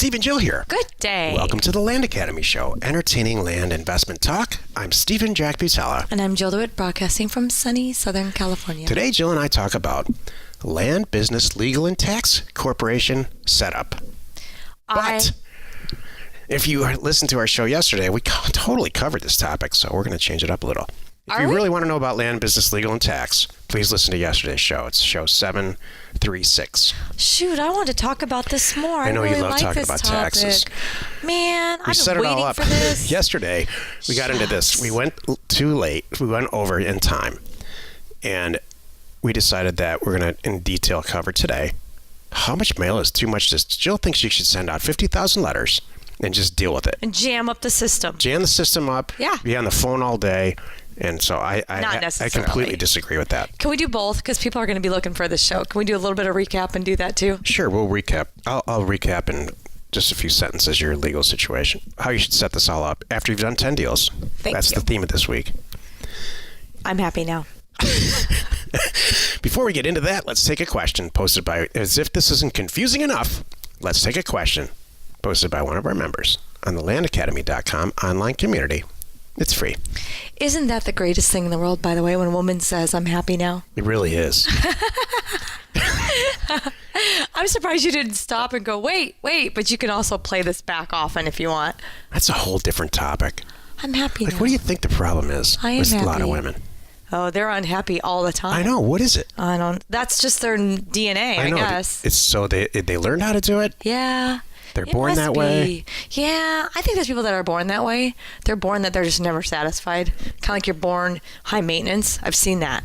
Steve and Jill here. Good day. Welcome to the Land Academy Show, entertaining land investment talk. I'm Stephen Jack Butella. And I'm Jill DeWitt, broadcasting from sunny Southern California. Today, Jill and I talk about land, business, legal, and tax corporation setup. But if you listened to our show yesterday, we totally covered this topic, so we're going to change it up a little. If you really want to know about land, business, legal, and tax, please listen to yesterday's show. It's show 736. Shoot, I want to talk about this more. I know really you love talking this about topic. taxes. Man, We I've set been it all waiting up for this. yesterday. We got into this. We went too late. We went over in time. And we decided that we're going to, in detail, cover today how much mail is too much. Jill thinks you should send out 50,000 letters and just deal with it. And jam up the system. Jam the system up. Yeah. Be on the phone all day. And so I completely disagree with that. Can we do both? Because people are going to be looking for this show. Can we do a little bit of recap and do that too? Sure, we'll recap. I'll recap in just a few sentences your legal situation. How you should set this all up after you've done 10 deals. That's the theme of this week. I'm happy now. Before we get into that, let's take a question posted by, as if this isn't confusing enough, let's take a question posted by one of our members on the landacademy.com online community. It's free. Isn't that the greatest thing in the world, by the way, when a woman says, I'm happy now? It really is. I'm surprised you didn't stop and go, wait, but you can also play this back often if you want. That's a whole different topic. I'm happy now. What do you think the problem is with a lot of women? Oh, they're unhappy all the time. I know. What is it? That's just their DNA, I guess. It's so they learned how to do it? Yeah. They're born that way? Yeah. I think there's people that are born that way. They're born that they're just never satisfied. Kind of like you're born high maintenance. I've seen that.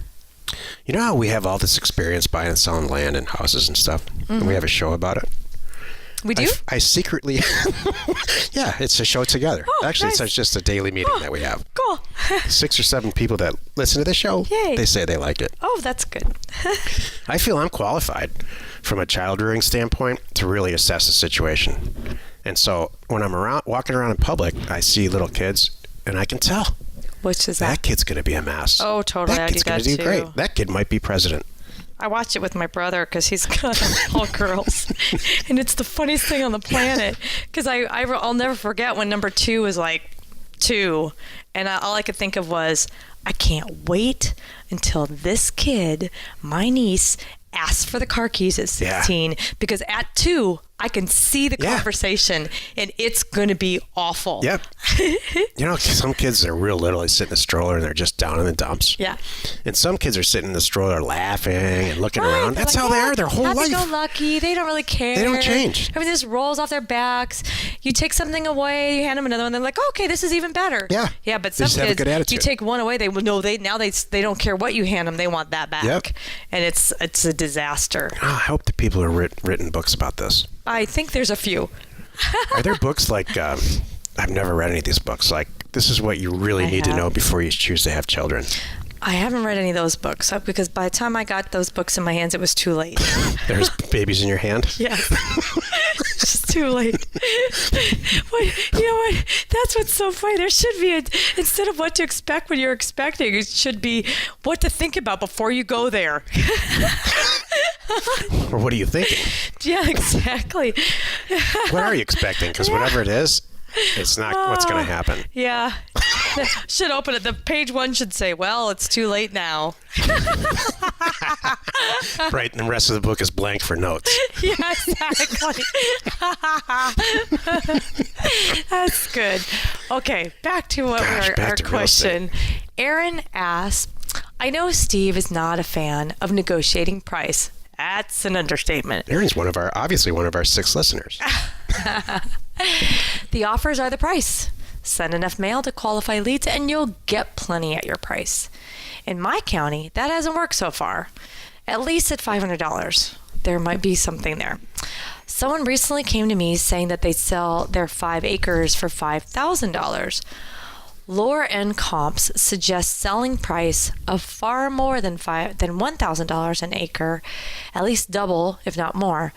You know how we have all this experience buying and selling land and houses and stuff? Mm-hmm. And we have a show about it? We do? I secretly... Yeah, it's a show together. Actually, nice. It's just a daily meeting that we have. Cool. 6 or 7 people that listen to the show, they say they like it. Oh, that's good. I feel I'm qualified from a child rearing standpoint to really assess the situation. And so when I'm walking around in public, I see little kids, and I can tell. Which is that kid's going to be a mess. Oh, totally. That kid's going to do great. That kid might be president. I watch it with my brother because he's got all girls. And it's the funniest thing on the planet because I'll never forget when number 2 was like 2. And all I could think of was, I can't wait until this kid, my niece, asks for the car keys at 16 because at 2, I can see the conversation and it's going to be awful. Yep. You know, some kids are real little. They sit in a stroller and they're just down in the dumps. Yeah. And some kids are sitting in the stroller laughing and looking around. That's how they are their whole life. Happy-go-lucky. They don't really care. They don't change. Everything just rolls off their backs. You take something away, you hand them another one, they're like, okay, this is even better. Yeah. Yeah, but They some just have a kids, good attitude. you take one away, they don't care what you hand them. They want that back. Yep. And it's a disaster. Oh, I hope the people who written books about this. I think there's a few. Are there books like, I've never read any of these books, like this is what you really need to know before you choose to have children? I haven't read any of those books because by the time I got those books in my hands, it was too late. There's babies in your hand? Yeah. It's just too late. You know what? That's what's so funny. There should be instead of what to expect when you're expecting, it should be what to think about before you go there. Or what are you thinking? Yeah, exactly. What are you expecting? Because whatever it is, it's not what's going to happen. Yeah. Should open it. The page 1 should say, well, it's too late now. Right, and the rest of the book is blank for notes. Yeah, exactly. That's good. Okay, back to our question. Aaron asks, I know Steve is not a fan of negotiating price. That's an understatement. Aaron's obviously one of our 6 listeners. The offers are the price. Send enough mail to qualify leads and you'll get plenty at your price. In my county, that hasn't worked so far. At least at $500. There might be something there. Someone recently came to me saying that they sell their 5 acres for $5,000. Lower end comps suggest selling price of far more than $1,000 an acre, at least double, if not more.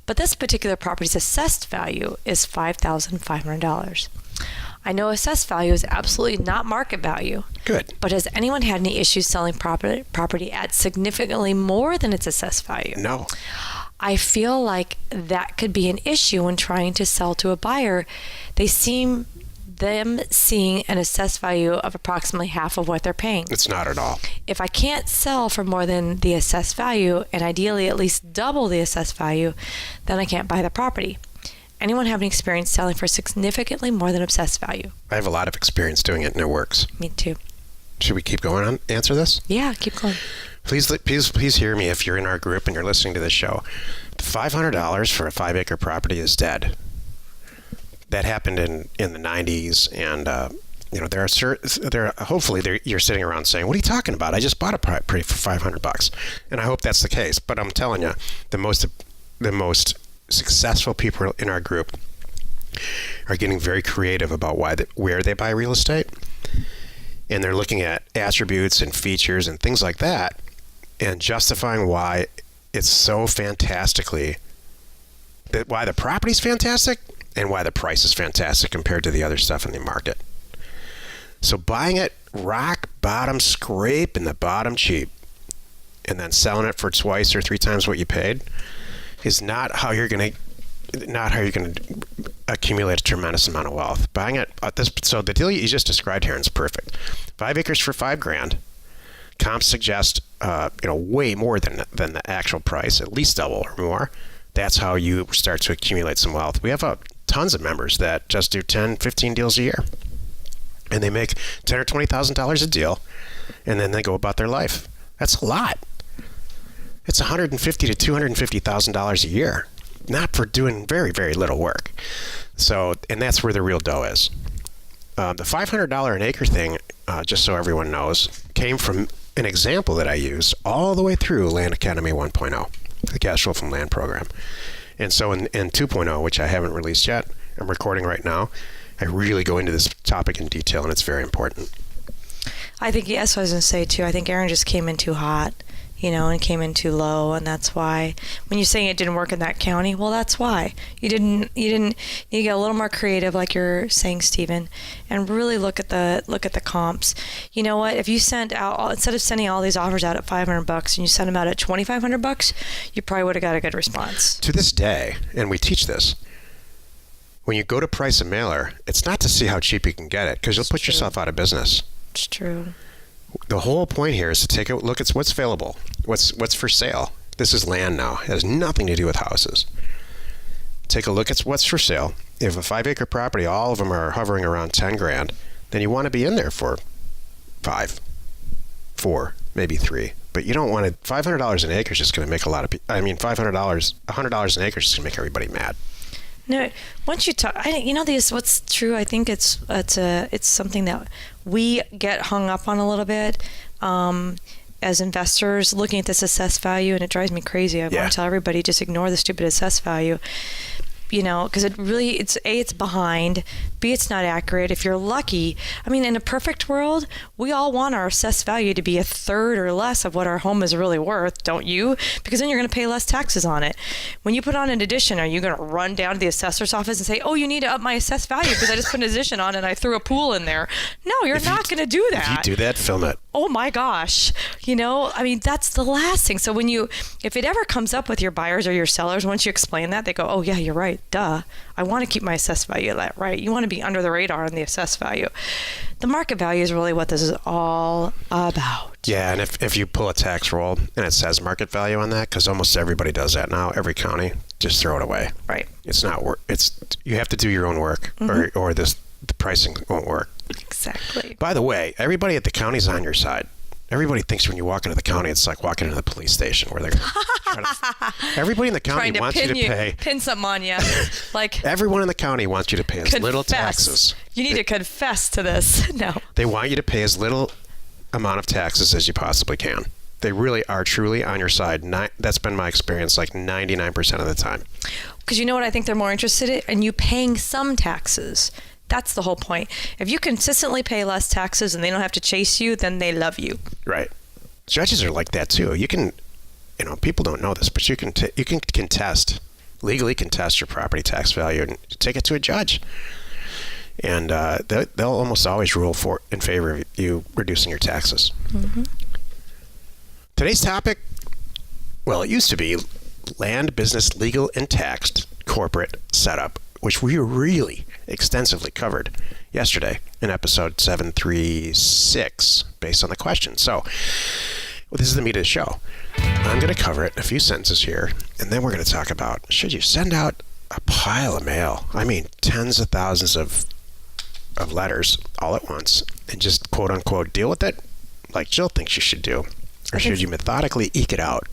But this particular property's assessed value is $5,500. I know assessed value is absolutely not market value. Good. But has anyone had any issues selling property at significantly more than its assessed value? No. I feel like that could be an issue when trying to sell to a buyer. They seem them seeing an assessed value of approximately half of what they're paying. It's not at all. If I can't sell for more than the assessed value, and ideally at least double the assessed value, then I can't buy the property. Anyone have any experience selling for significantly more than assessed value? I have a lot of experience doing it, and it works. Me too. Should we keep going on? Answer this? Yeah, keep going. Please hear me if you're in our group and you're listening to this show. $500 for a 5-acre property is dead. That happened in the 90s, and hopefully you're sitting around saying, "What are you talking about? I just bought a property for $500." And I hope that's the case. But I'm telling you, the most successful people in our group are getting very creative about where they buy real estate, and they're looking at attributes and features and things like that, and justifying why it's so why the property's fantastic and why the price is fantastic compared to the other stuff in the market. So buying it rock bottom scrape in the bottom cheap and then selling it for twice or 3 times what you paid is not how you're going to accumulate a tremendous amount of wealth. Buying it so the deal you just described here is perfect. 5 acres for $5,000. Comps suggest way more than the actual price, at least double or more. That's how you start to accumulate some wealth. We have tons of members that just do 10, 15 deals a year, and they make $10,000 or $20,000 a deal, and then they go about their life. That's a lot. It's $150,000 to $250,000 a year, not for doing very, very little work. So, and that's where the real dough is. The $500 an acre thing, just so everyone knows, came from an example that I used all the way through Land Academy 1.0, the cash flow from land program. And so in 2.0, which I haven't released yet, I'm recording right now, I really go into this topic in detail, and it's very important. I think, yes, I was going to say too, I think Aaron just came in too hot, and came in too low, and that's why when you're saying it didn't work in that county, well, that's why you get a little more creative, like you're saying, Stephen, and really look at the comps. You know what? If you sent out, instead of sending all these offers out at $500 and you sent them out at $2,500, you probably would have got a good response. To this day, and we teach this, when you go to price a mailer, it's not to see how cheap you can get it, because you'll put yourself out of business. It's true. The whole point here is to take a look at what's available, what's for sale. This is land now. It has nothing to do with houses. Take a look at what's for sale. If a 5-acre property, all of them are hovering around $10,000, then you want to be in there for 5, 4, maybe 3. But you don't want to. $500 an acre is just going to make a lot of people. $100 an acre is just going to make everybody mad. No, once you talk, what's true. I think it's something that we get hung up on a little bit as investors, looking at this assessed value, and it drives me crazy. I want to tell everybody, just ignore the stupid assessed value. Because it's behind, B, it's not accurate. If you're lucky, in a perfect world, we all want our assessed value to be a third or less of what our home is really worth, don't you? Because then you're going to pay less taxes on it. When you put on an addition, are you going to run down to the assessor's office and say, "Oh, you need to up my assessed value because I just put an addition on and I threw a pool in there"? No, you're not going to do that. If you do that, film it. Oh my gosh. That's the last thing. So if it ever comes up with your buyers or your sellers, once you explain that, they go, "Oh yeah, you're right. Duh. I want to keep my assessed value right." You want to be under the radar on the assessed value. The market value is really what this is all about. Yeah, and if you pull a tax roll and it says market value on that, because almost everybody does that now, every county, just throw it away. Right. It's not work. You have to do your own work, or the pricing won't work. Exactly. By the way, everybody at the county's on your side. Everybody thinks when you walk into the county, it's like walking into the police station where they're everybody in the county wants you to pay. Pin something on you. Everyone in the county wants you to pay as little taxes. You need to confess to this. No. They want you to pay as little amount of taxes as you possibly can. They really are truly on your side. That's been my experience, like 99% of the time. Because you know what I think they're more interested in? And you paying some taxes. That's the whole point. If you consistently pay less taxes and they don't have to chase you, then they love you. Right. Judges are like that too. You can, people don't know this, but you can legally contest your property tax value and take it to a judge. And they'll almost always rule in favor of you reducing your taxes. Mm-hmm. Today's topic, well, it used to be land, business, legal, and tax corporate setup, which we really extensively covered yesterday in episode 736 based on the question. So this is the meat of the show. I'm going to cover it in a few sentences here, and then we're going to talk about, should you send out a pile of mail? I mean, tens of thousands of letters all at once and just quote unquote deal with it like Jill thinks you should do? Or should you methodically eke it out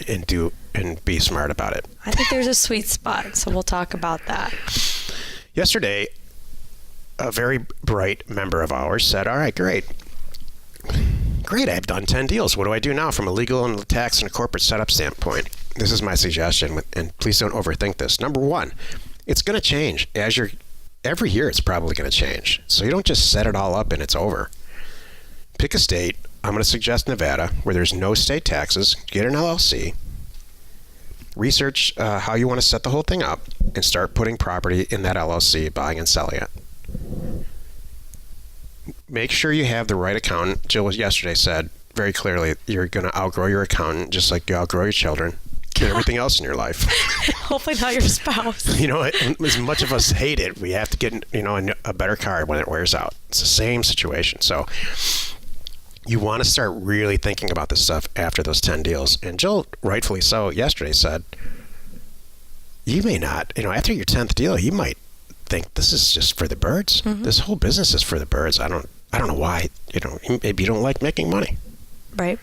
and be smart about it? I think there's a sweet spot, so we'll talk about that. Yesterday, a very bright member of ours said, all right, great, I've done 10 deals. What do I do now from a legal and tax and a corporate setup standpoint? This is my suggestion, and please don't overthink this. Number one, it's going to change. Every year it's probably going to change. So you don't just set it all up and it's over. Pick a state. I'm going to suggest Nevada, where there's no state taxes. Get an LLC. Research how you want to set the whole thing up and start putting property in that LLC, buying and selling it. Make sure you have the right accountant. Jill yesterday said very clearly, you're going to outgrow your accountant just like you outgrow your children and everything else in your life. Hopefully not your spouse. You know, as much of us hate it, we have to get, a better card when it wears out. It's the same situation. So you want to start really thinking about this stuff after those 10 deals. And Jill, rightfully so, yesterday said, you may not, after your 10th deal, you might think this is just for the birds. Mm-hmm. This whole business is for the birds. I don't know why, maybe you don't like making money. Right.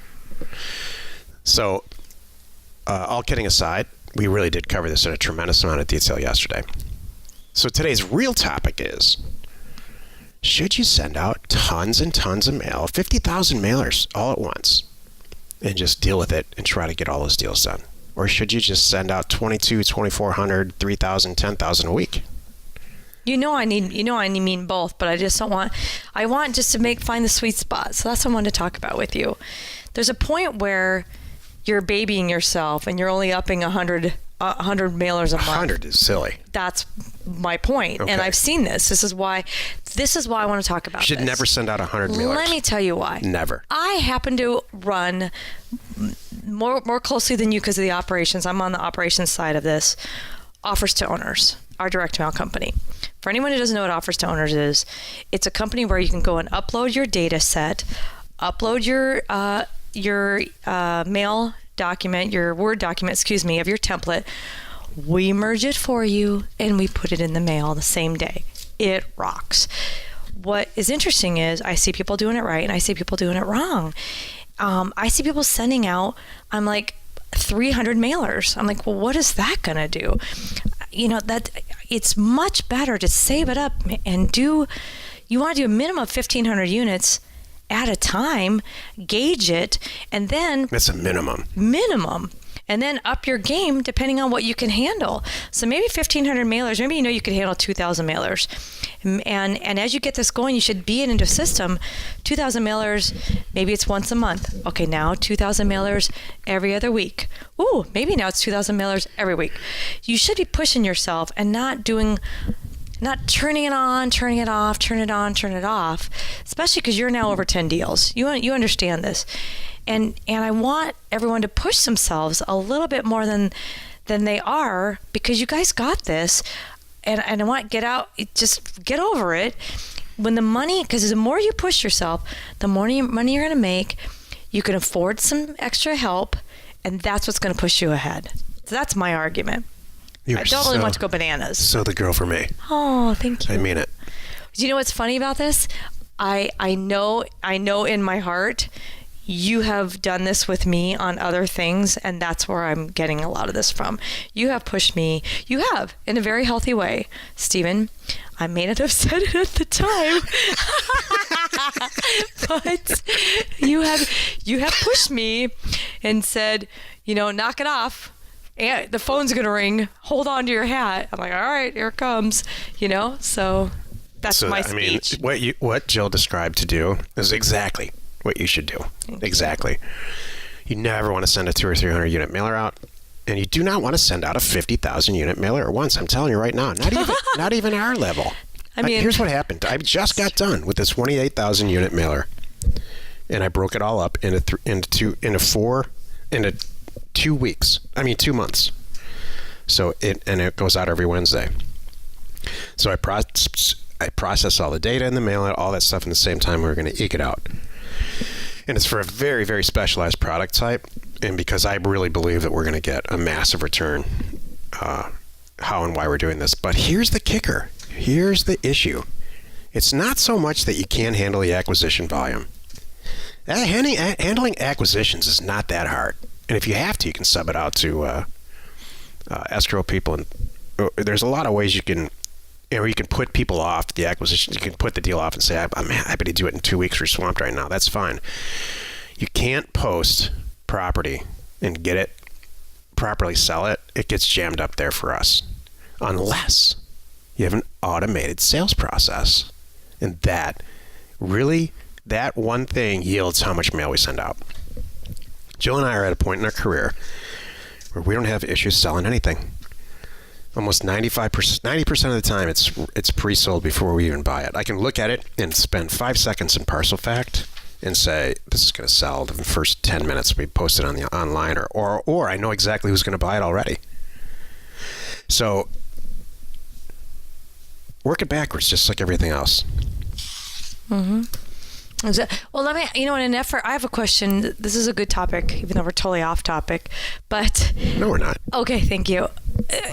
So, all kidding aside, we really did cover this in a tremendous amount of detail yesterday. So today's real topic is, should you send out tons and tons of mail, 50,000 mailers all at once, and just deal with it and try to get all those deals done? Or should you just send out 2,400, 3,000, 10,000 a week? I mean both, but I just don't want, I want just to find the sweet spot. So that's what I wanted to talk about with you. There's a point where you're babying yourself and you're only upping 100 mailers a month. 100 is silly. That's my point. Okay. And I've seen this. This is why I want to talk about this. You should never send out 100 mailers. Let me tell you why. Never. I happen to run more closely than you because of the operations. I'm on the operations side of this. Offers to Owners, our direct mail company. For anyone who doesn't know what Offers to Owners is, it's a company where you can go and upload your data set, upload your mail document, your Word document, of your template. We merge it for you and we put it in the mail the same day. It rocks. What is interesting is I see people doing it right and I see people doing it wrong. I see people sending out, I'm like, 300 mailers. I'm like, well, what is that going to do? That it's much better to save it up and you want to do a minimum of 1,500 units at a time, gauge it, and then... That's a minimum. And then up your game depending on what you can handle. So maybe 1,500 mailers, maybe you can handle 2,000 mailers. And as you get this going, you should be into a system. 2,000 mailers, maybe it's once a month. Okay, now 2,000 mailers every other week. Ooh, maybe now it's 2,000 mailers every week. You should be pushing yourself and not turning it on, turning it off, turn it on, turn it off, especially because you're now over 10 deals. You understand this. And I want everyone to push themselves a little bit more than they are, because you guys got this. And I want just get over it. When the money, because the more you push yourself, the more money you're going to make. You can afford some extra help, and that's what's going to push you ahead. So that's my argument. I don't really want to go bananas. So the girl for me. Oh, thank you. I mean it. Do you know what's funny about this? I know in my heart you have done this with me on other things, and that's where I'm getting a lot of this from. You have pushed me. You have, in a very healthy way, Stephen. I may not have said it at the time, but you have pushed me and said, knock it off. And the phone's going to ring. Hold on to your hat. I'm like, all right, here it comes. So that's my speech. I mean, what Jill described to do is exactly what you should do. Exactly. You never want to send a 200 or 300 unit mailer out, and you do not want to send out a 50,000 unit mailer at once. I'm telling you right now, not even our level. I mean, here's what happened. I just got done with this 28,000 unit mailer, and I broke it all up into 2 weeks. 2 months. So it goes out every Wednesday. So I process all the data in the mail and all that stuff in the same time we're going to eke it out. And it's for a very, very specialized product type. And because I really believe that we're going to get a massive return, how and why we're doing this. But here's the kicker. Here's the issue. It's not so much that you can't handle the acquisition volume. Handling acquisitions is not that hard. And if you have to, you can sub it out to escrow people. And there's a lot of ways you can put people off the acquisition. You can put the deal off and say, I'm happy to do it in 2 weeks. We're swamped right now. That's fine. You can't post property and get it, properly sell it. It gets jammed up there for us. Unless you have an automated sales process. And that one thing yields how much mail we send out. Jill and I are at a point in our career where we don't have issues selling anything. Almost 90% of the time, it's pre-sold before we even buy it. I can look at it and spend 5 seconds in Parcel Fact and say, this is going to sell the first 10 minutes we post it on the online, or I know exactly who's going to buy it already. So work it backwards, just like everything else. Mm-hmm. Well, in an effort, I have a question. This is a good topic, even though we're totally off topic. But no, we're not. Okay, thank you.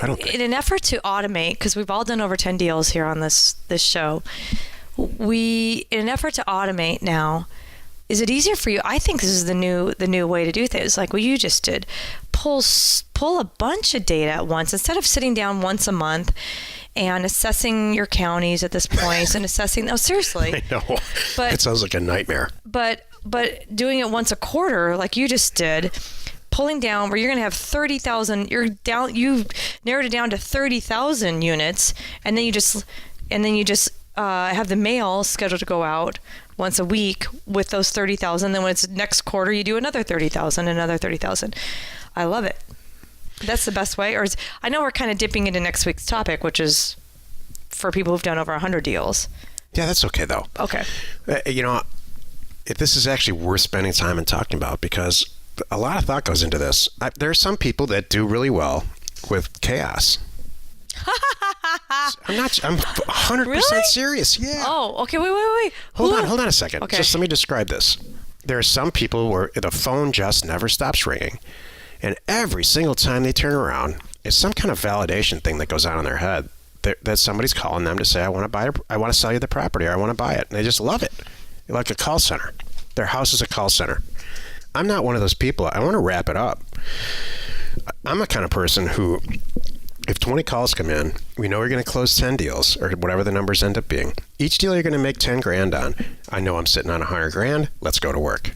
I don't think. In an effort to automate, because we've all done over 10 deals here on this show, in an effort to automate now, is it easier for you? I think this is the new way to do things, like what you just did. Pull a bunch of data at once instead of sitting down once a month and assessing your counties at this point and assessing. No, seriously. I know. But it sounds like a nightmare. But doing it once a quarter, like you just did, pulling down where you're going to have 30,000. You narrowed it down to 30,000 units, and then you just have the mail scheduled to go out once a week with those 30,000. Then when it's next quarter, you do another 30,000, another 30,000. I love it. That's the best way. I know we're kind of dipping into next week's topic, which is for people who've done over 100 deals. Yeah, that's okay though. Okay. This is actually worth spending time and talking about because a lot of thought goes into this. There are some people that do really well with chaos. I'm 100% really? serious. Yeah. Oh, okay. Wait. Hold on a second. Okay. Just let me describe this. There are some people where the phone just never stops ringing. And every single time they turn around, it's some kind of validation thing that goes on in their head that somebody's calling them to say, I want to sell you the property, or I want to buy it. And they just love it. Like a call center. Their house is a call center. I'm not one of those people. I want to wrap it up. I'm the kind of person who, if 20 calls come in, we know we're going to close 10 deals, or whatever the numbers end up being. Each deal you're going to make 10 grand on. I know I'm sitting on 100 grand. Let's go to work.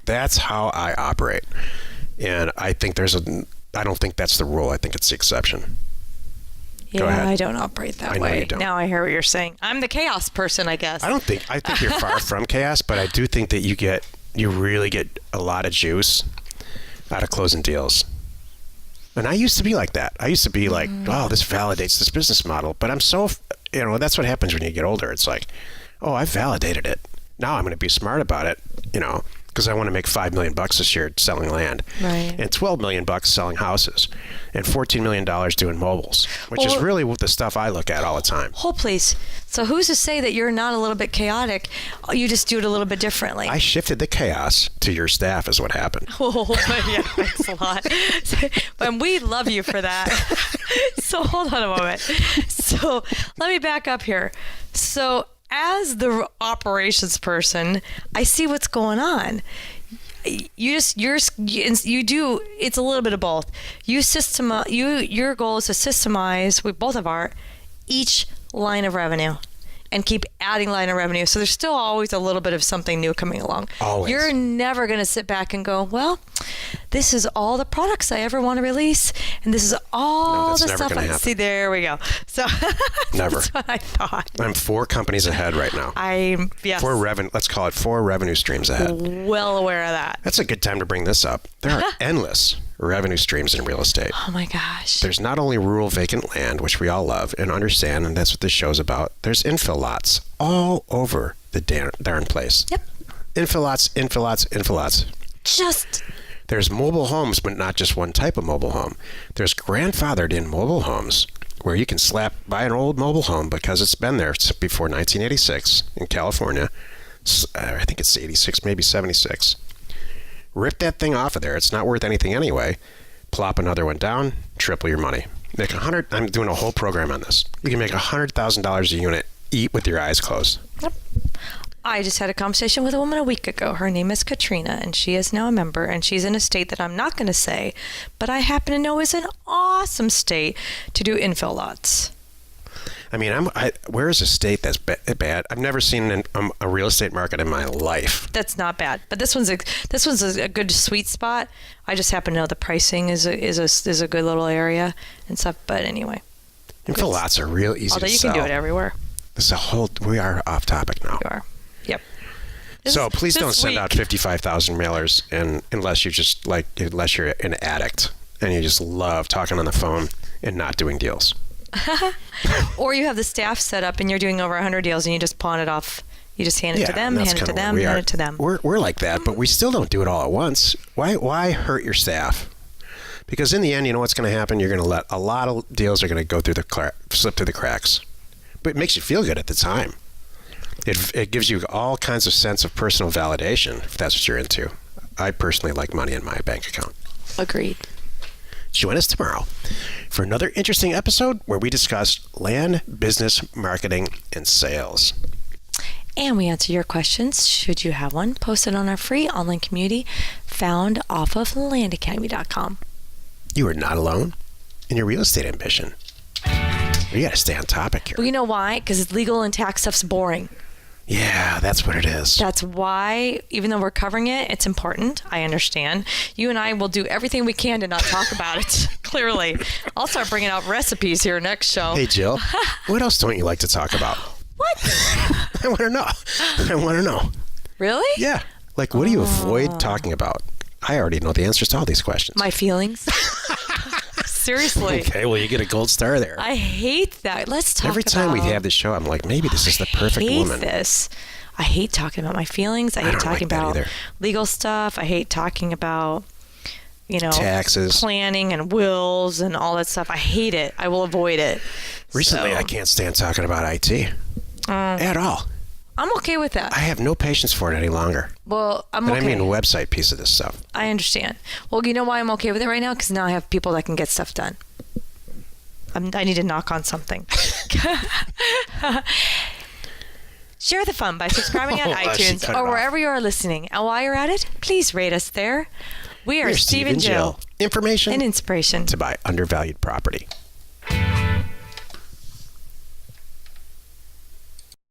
That's how I operate. And I think I don't think that's the rule. I think it's the exception. Yeah, I don't operate that way. Now I hear what you're saying. I'm the chaos person, I guess. I think you're far from chaos, but I do think that you really get a lot of juice out of closing deals. And I used to be like that. I used to be like, oh, this validates this business model. But I'm so, that's what happens when you get older. It's like, oh, I validated it. Now I'm going to be smart about it, because I want to make $5 million this year selling land, right, and $12 million selling houses, and $14 million doing mobiles, which is really the stuff I look at all the time. Hold, please. So who's to say that you're not a little bit chaotic? You just do it a little bit differently. I shifted the chaos to your staff is what happened. Oh, yeah, thanks a lot. And we love you for that. So hold on a moment. So let me back up here. So as the operations person, I see what's going on. It's a little bit of both. Your goal is to systemize, each line of revenue and keep adding line of revenue. So there's still always a little bit of something new coming along. Always. You're never going to sit back and go, well, this is all the products I ever want to release, and this is all the stuff I see. There we go. So never. That's what I thought. I'm 4 companies ahead right now. Yes. 4 revenue. Let's call it 4 revenue streams ahead. Well aware of that. That's a good time to bring this up. There are endless revenue streams in real estate. Oh my gosh. There's not only rural vacant land, which we all love and understand, and that's what this show's about. There's infill lots all over the darn place. Yep. Infill lots. There's mobile homes, but not just one type of mobile home. There's grandfathered in mobile homes where you can buy an old mobile home because it's been there before 1986 in California. I think it's 86, maybe 76. Rip that thing off of there. It's not worth anything anyway. Plop another one down, triple your money. Make I'm doing a whole program on this. You can make $100,000 a unit. Eat with your eyes closed. Yep. I just had a conversation with a woman a week ago. Her name is Katrina, and she is now a member, and she's in a state that I'm not going to say, but I happen to know is an awesome state to do infill lots. I mean, where is a state that's bad? I've never seen a real estate market in my life. That's not bad, but this one's a good sweet spot. I just happen to know the pricing is a good little area and stuff. But anyway, infill lots are real easy to sell. Although you can do it everywhere. We are off topic now. You are. Yep. So please don't send out 55,000 mailers, unless you're an addict and you just love talking on the phone and not doing deals. Or you have the staff set up and you're doing over 100 deals and you just pawn it off. You just hand it to them, hand it to them, hand it to them. We're like that, but we still don't do it all at once. Why hurt your staff? Because in the end, you know what's going to happen? You're going to let a lot of deals are going to go through slip through the cracks. But it makes you feel good at the time. It gives you all kinds of sense of personal validation, if that's what you're into. I personally like money in my bank account. Agreed. Join us tomorrow for another interesting episode where we discuss land, business, marketing, and sales. And we answer your questions, should you have one, posted on our free online community found off of landacademy.com. You are not alone in your real estate ambition. We got to stay on topic here. Well, you know why? Because legal and tax stuff's boring. Yeah, that's what it is. That's why, even though we're covering it, it's important. I understand. You and I will do everything we can to not talk about it, clearly. I'll start bringing out recipes here next show. Hey, Jill, what else don't you like to talk about? What? I want to know. Really? Yeah. Like, what do you avoid talking about? I already know the answers to all these questions. My feelings. Seriously. Okay, well, you get a gold star there. I hate that. Let's talk about... Every time we have this show, I'm like, maybe this is the perfect woman. I hate talking about my feelings. I hate talking about legal stuff. I hate talking about, taxes, planning and wills and all that stuff. I hate it. I will avoid it. Recently, I can't stand talking about IT at all. I'm okay with that. I have no patience for it any longer. Well, okay. I mean, a website piece of this stuff. I understand. Well, you know why I'm okay with it right now? Because now I have people that can get stuff done. I need to knock on something. Share the fun by subscribing on iTunes or wherever you are listening. And while you're at it, please rate us there. We are Steve and Jill. Information and inspiration to buy undervalued property.